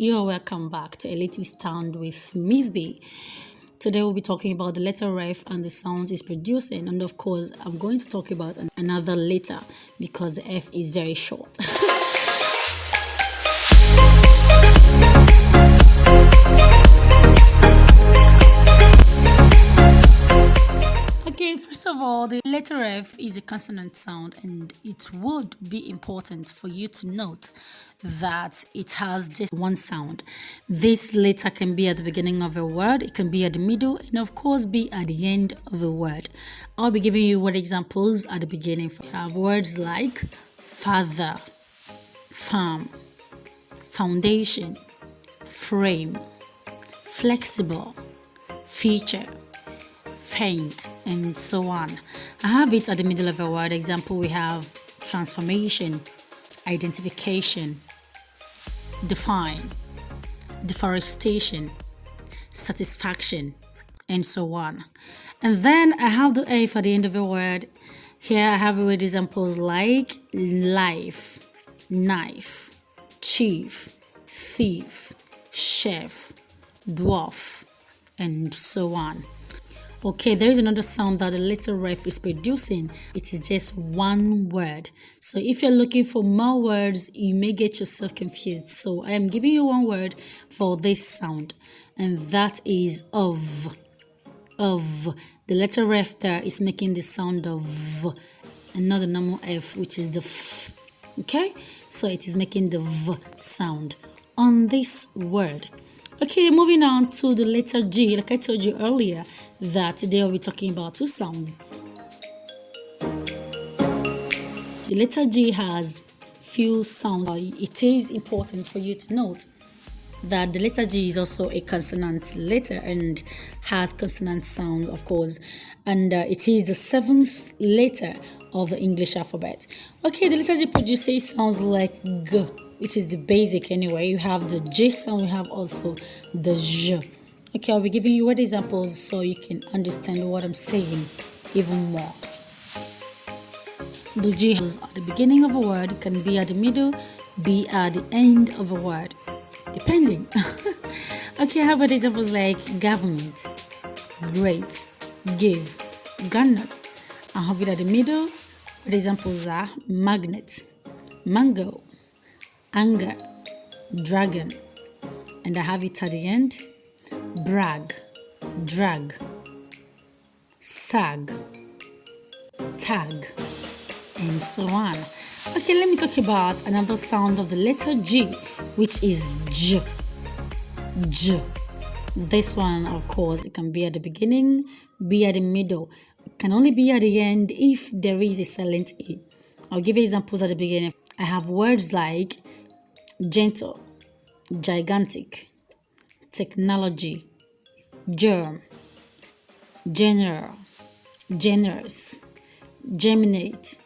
You're welcome back to A Little Stand with Miss B. Today we'll be talking about the letter F and the sounds it's producing, and of course I'm going to talk about another letter because the F is very short. Okay, first of all, the letter F is a consonant sound, and it would be important for you to note that it has just one sound. This letter can be at the beginning of a word, it can be at the middle, and of course be at the end of a word. I'll be giving you word examples at the beginning. We have words like father, farm, foundation, frame, flexible, feature, faint, and so on. I have it at the middle of a word. Example, we have transformation, identification, define, deforestation, satisfaction, and so on. And then I have the F at the end of a word. Here I have word examples like life, knife, chief, thief, chef, dwarf, and so on. Okay, there is another sound that the letter F is producing. It is just one word. So if you're looking for more words, you may get yourself confused. So I am giving you one word for this sound, and that is of. Of. The letter F there is making the sound of, and not the normal F, which is the F. Okay, so it is making the V sound on this word. Okay, moving on to the letter G. Like I told you earlier, that today I'll be talking about two sounds. The letter G has few sounds. It is important for you to note that the letter G is also a consonant letter and has consonant sounds, of course, and it is the seventh letter of the English alphabet. Okay, the letter G produces sounds like G, which is the basic anyway. You have the J sound, you have also the J. Okay, I'll be giving you word examples so you can understand what I'm saying even more. The G is at the beginning of a word, it can be at the middle, be at the end of a word, depending. Okay, I have word examples like government, great, give, granite. I have it at the middle. Word examples are magnet, mango, anger, dragon, and I have it at the end. Brag, drag, sag, tag, and so on. Okay, let me talk about another sound of the letter G, which is J. J. This one, of course, it can be at the beginning, be at the middle. It can only be at the end if there is a silent E. I'll give you examples at the beginning. I have words like gentle, gigantic, technology, germ, general, generous, germinate,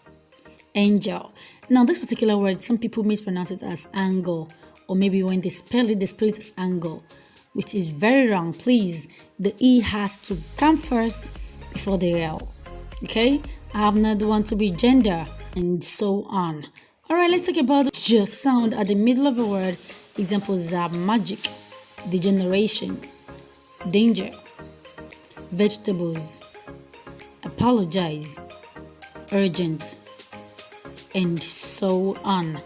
angel. Now this particular word, some people mispronounce it as angle, or maybe when they spell it as angle, which is very wrong. Please, the E has to come first before the L. Okay, I have another one to be gender, and so on. Alright, let's talk about the J sound at the middle of a word. Examples are magic, degeneration, danger, vegetables, apologize, urgent, and so on.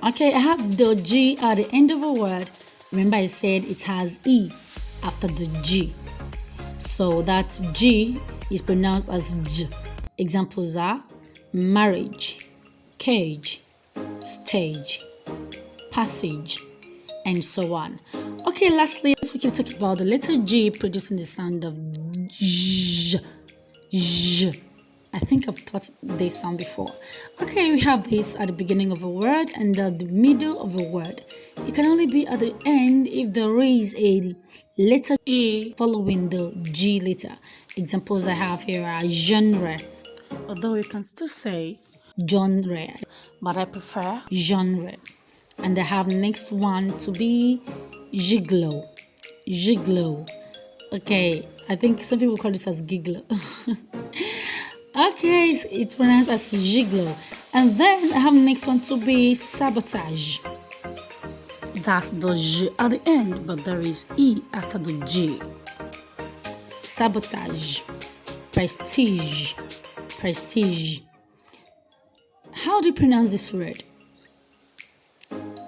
Okay, I have the G at the end of a word. Remember I said it has E after the G. So that G is pronounced as J. Examples are marriage, cage, stage, passage, and so on. Okay, lastly, we can talk about the letter G producing the sound of J. J. I think I've taught this sound before. Okay, we have this at the beginning of a word and at the middle of a word. It can only be at the end if there is a letter E following the G letter. Examples I have here are genre, although you can still say genre, but I prefer genre. And I have next one to be gigolo. Gigolo. Okay, I think some people call this as gigolo. Okay, it's pronounced as gigolo. And then I have next one to be sabotage. has the j at the end, but there is e after the j. Sabotage, prestige, prestige. How do you pronounce this word?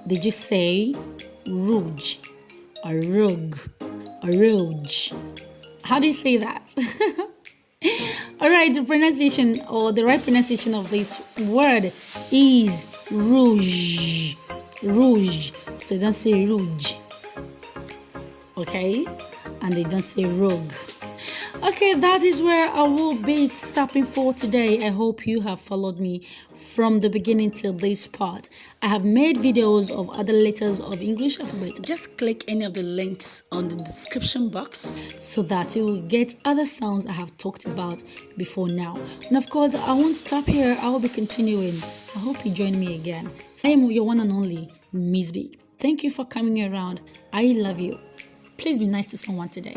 Did you say rouge or rogue or rouge? How do you say that? Alright, the pronunciation or the right pronunciation of this word is rouge. Rouge. So don't say rouge. Okay? And they don't say rogue. Okay, that is where I will be stopping for today. I hope you have followed me from the beginning till this part. I have made videos of other letters of English alphabet. Just click any of the links on the description box so that you will get other sounds I have talked about before now. And of course, I won't stop here. I will be continuing. I hope you join me again. I am your one and only Miss B. Thank you for coming around. I love you. Please be nice to someone today.